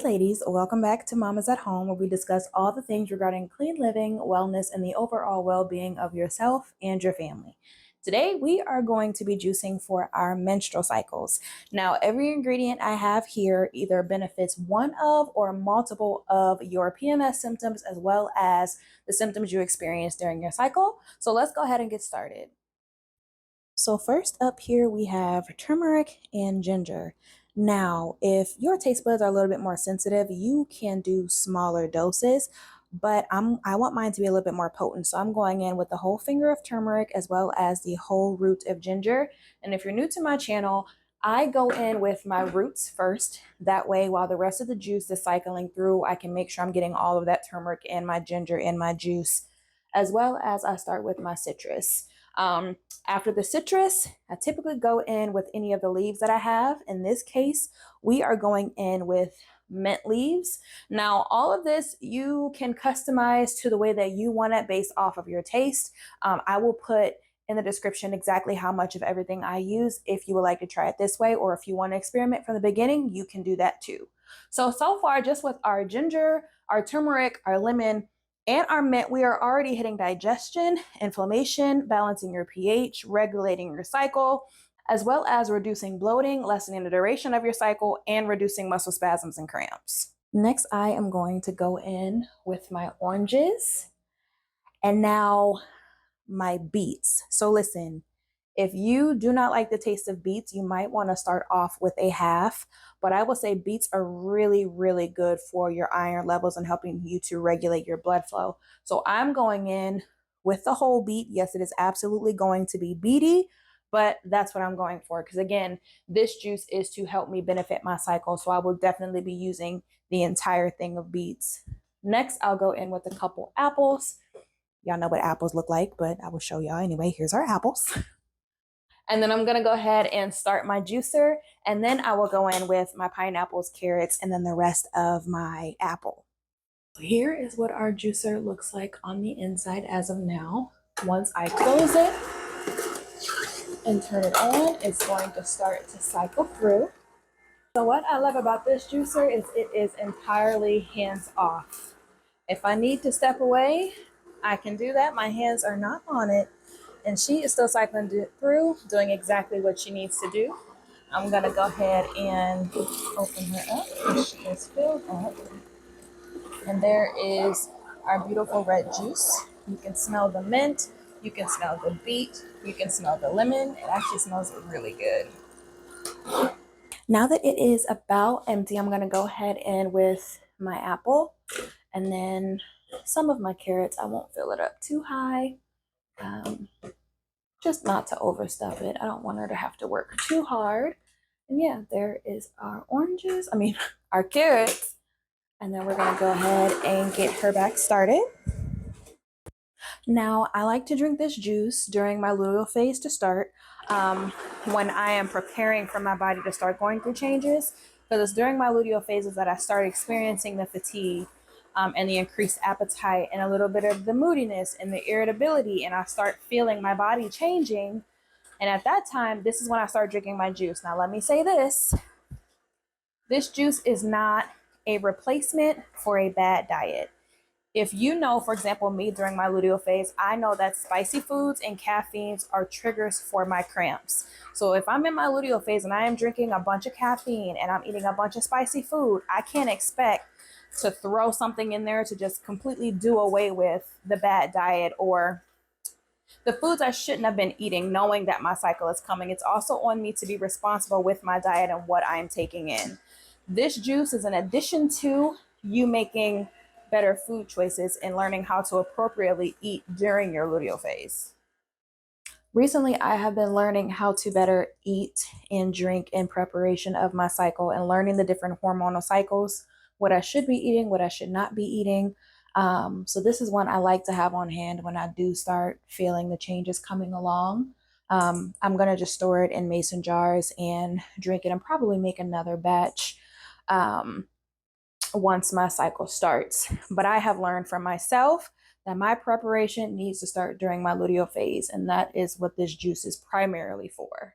ladies, welcome back to Mamas at Home, where we discuss all the things regarding clean living, wellness, and the overall well being of yourself and your family. Today, we are going to be juicing for our menstrual cycles. Now, every ingredient I have here either benefits one of or multiple of your PMS symptoms, as well as the symptoms you experience during your cycle. So, let's go ahead and get started. So first up here, we have turmeric and ginger. Now, if your taste buds are a little bit more sensitive, you can do smaller doses, but I want mine to be a little bit more potent. So I'm going in with the whole finger of turmeric as well as the whole root of ginger. And if you're new to my channel, I go in with my roots first. That way, while the rest of the juice is cycling through, I can make sure I'm getting all of that turmeric and my ginger in my juice, as well as I start with my citrus. After the citrus, I typically go in with any of the leaves that I have. In this case, we are going in with mint leaves. Now, all of this you can customize to the way that you want it based off of your taste. I will put in the description exactly how much of everything I use if you would like to try it this way, or if you want to experiment from the beginning, you can do that too. So far, just with our ginger, our turmeric, our lemon, and our mint, we are already hitting digestion, inflammation, balancing your pH, regulating your cycle, as well as reducing bloating, lessening the duration of your cycle, and reducing muscle spasms and cramps. Next, I am going to go in with my oranges and now my beets. So listen, if you do not like the taste of beets, you might want to start off with a half, but I will say beets are really, really good for your iron levels and helping you to regulate your blood flow. So I'm going in with the whole beet. Yes, it is absolutely going to be beety, but that's what I'm going for. Because again, this juice is to help me benefit my cycle. So I will definitely be using the entire thing of beets. Next, I'll go in with a couple apples. Y'all know what apples look like, but I will show y'all anyway. Here's our apples. And then I'm going to go ahead and start my juicer. And then I will go in with my pineapples, carrots, and then the rest of my apple. Here is what our juicer looks like on the inside as of now. Once I close it and turn it on, it's going to start to cycle through. So what I love about this juicer is it is entirely hands off. If I need to step away, I can do that. My hands are not on it. And she is still cycling through, doing exactly what she needs to do. I'm gonna go ahead and open her up. She is filled up. And there is our beautiful red juice. You can smell the mint, you can smell the beet, you can smell the lemon. It actually smells really good. Now that it is about empty, I'm gonna go ahead and with my apple and then some of my carrots. I won't fill it up too high. Just not to overstuff it. I don't want her to have to work too hard. And yeah, there is our oranges, our carrots. And then we're gonna go ahead and get her back started. Now, I like to drink this juice during my luteal phase to start, when I am preparing for my body to start going through changes, because it's during my luteal phases that I start experiencing the fatigue, and the increased appetite and a little bit of the moodiness and the irritability, and I start feeling my body changing. And at that time, this is when I start drinking my juice. Now, let me say this juice is not a replacement for a bad diet. If you know, for example, me during my luteal phase, I know that spicy foods and caffeines are triggers for my cramps. So if I'm in my luteal phase and I am drinking a bunch of caffeine and I'm eating a bunch of spicy food, I can't expect to throw something in there to just completely do away with the bad diet or the foods I shouldn't have been eating, knowing that my cycle is coming. It's also on me to be responsible with my diet and what I'm taking in. This juice is an addition to you making better food choices and learning how to appropriately eat during your luteal phase. Recently, I have been learning how to better eat and drink in preparation of my cycle and learning the different hormonal cycles, what I should be eating, what I should not be eating. So this is one I like to have on hand when I do start feeling the changes coming along. I'm going to just store it in mason jars and drink it and probably make another batch once my cycle starts. But I have learned from myself that my preparation needs to start during my luteal phase, and that is what this juice is primarily for.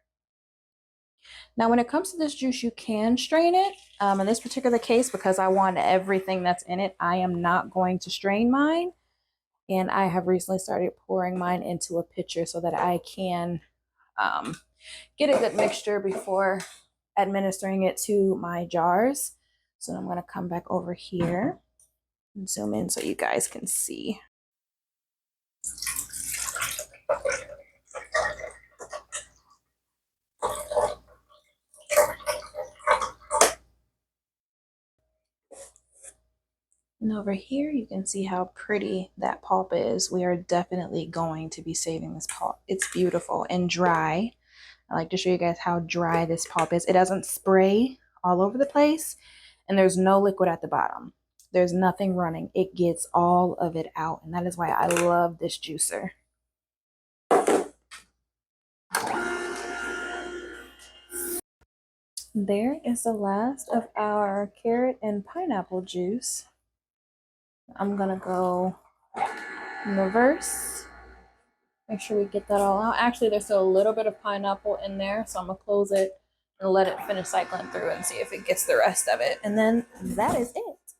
Now, when it comes to this juice, you can strain it. In this particular case, because I want everything that's in it, I am not going to strain mine. And I have recently started pouring mine into a pitcher so that I can get a good mixture before administering it to my jars. So I'm going to come back over here and zoom in so you guys can see. And over here, you can see how pretty that pulp is. We are definitely going to be saving this pulp. It's beautiful and dry. I like to show you guys how dry this pulp is. It doesn't spray all over the place, and there's no liquid at the bottom. There's nothing running. It gets all of it out, and that is why I love this juicer. There is the last of our carrot and pineapple juice. I'm gonna go in reverse. Make sure we get that all out. Actually, there's still a little bit of pineapple in there, so I'm gonna close it and let it finish cycling through and see if it gets the rest of it. And then that is it.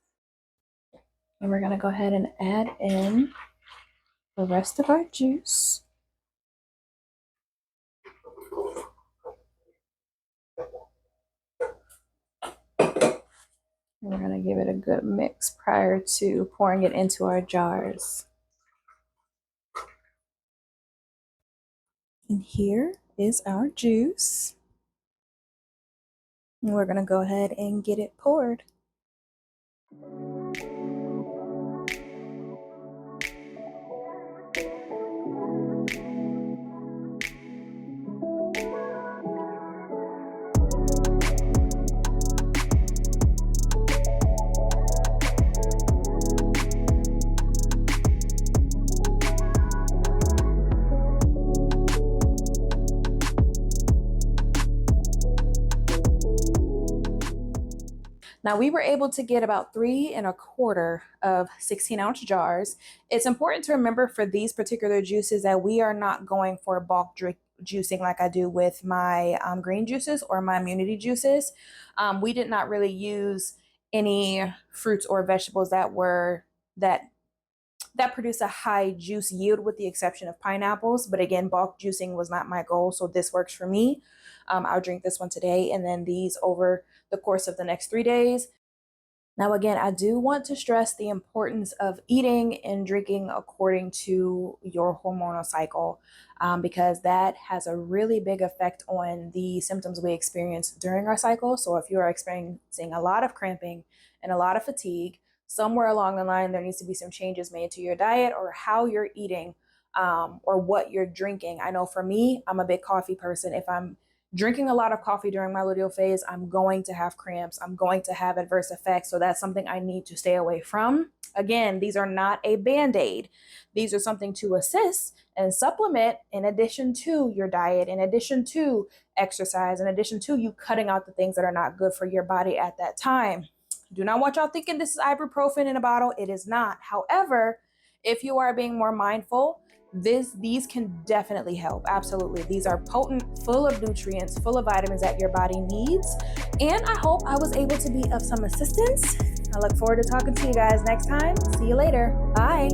And we're gonna go ahead and add in the rest of our juice. And we're gonna give it a good mix prior to pouring it into our jars. And here is our juice. And we're gonna go ahead and get it poured. Now we were able to get about 3 1/4 of 16-ounce jars. It's important to remember for these particular juices that we are not going for bulk juicing like I do with my green juices or my immunity juices. We did not really use any fruits or vegetables that produce a high juice yield, with the exception of pineapples. But again, bulk juicing was not my goal, so this works for me. I'll drink this one today and then these over the course of the next 3 days. Now, again, I do want to stress the importance of eating and drinking according to your hormonal cycle, because that has a really big effect on the symptoms we experience during our cycle. So if you are experiencing a lot of cramping and a lot of fatigue, somewhere along the line, there needs to be some changes made to your diet or how you're eating, or what you're drinking. I know for me, I'm a big coffee person. If I'm drinking a lot of coffee during my luteal phase, I'm going to have cramps. I'm going to have adverse effects. So that's something I need to stay away from. Again, these are not a Band-Aid. These are something to assist and supplement in addition to your diet, in addition to exercise, in addition to you cutting out the things that are not good for your body at that time. Do not want y'all thinking this is ibuprofen in a bottle. It is not. However, if you are being more mindful, these can definitely help. Absolutely. These are potent, full of nutrients, full of vitamins that your body needs. And I hope I was able to be of some assistance. I look forward to talking to you guys next time. See you later. Bye.